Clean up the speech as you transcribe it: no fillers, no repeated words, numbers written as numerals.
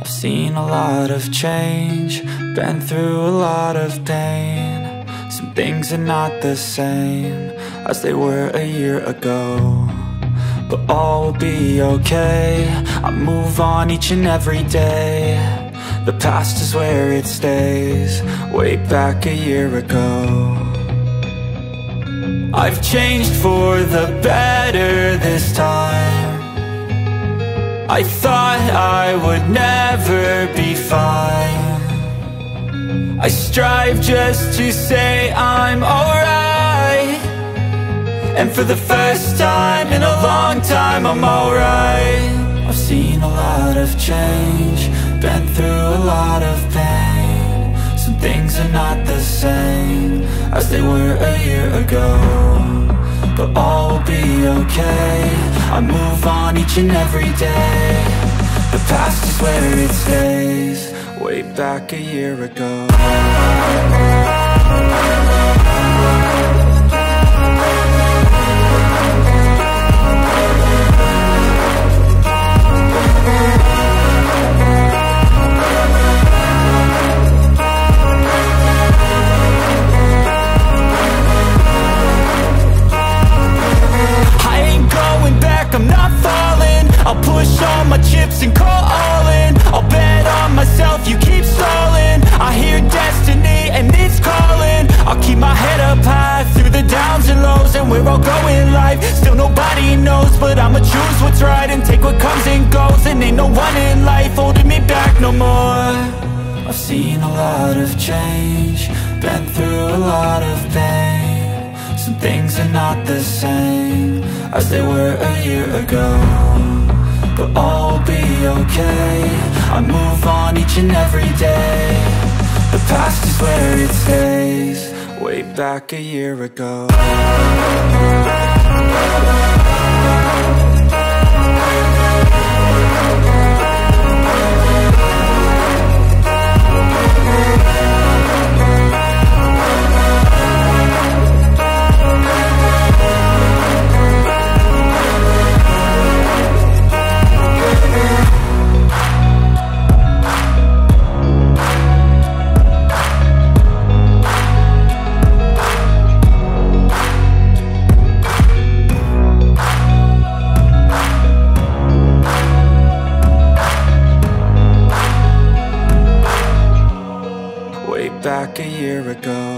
I've seen a lot of change, been through a lot of pain. Some things are not the same as they were a year ago, but all will be okay. I move on each and every day. The past is where it stays, way back a year ago. I've changed for the better this time. I thought I would never be fine. I strive just to say I'm alright, and for the first time in a long time I'm alright. I've seen a lot of change, been through a lot of pain. Some things are not the same as they were a year ago, but all will be okay. I move on each and every day. The past is where it stays, way back a year ago. I'm not falling, I'll push all my chips and call all in. I'll bet on myself, you keep stalling. I hear destiny and it's calling. I'll keep my head up high through the downs and lows, and we're all going life. Still nobody knows, but I'ma choose what's right and take what comes and goes. And ain't no one in life holding me back no more. I've seen a lot of change, been through a lot of pain. Some things are not the same as they were a year ago, but all will be okay. I move on each and every day. The past is where it stays, way back a year ago. Back a year ago.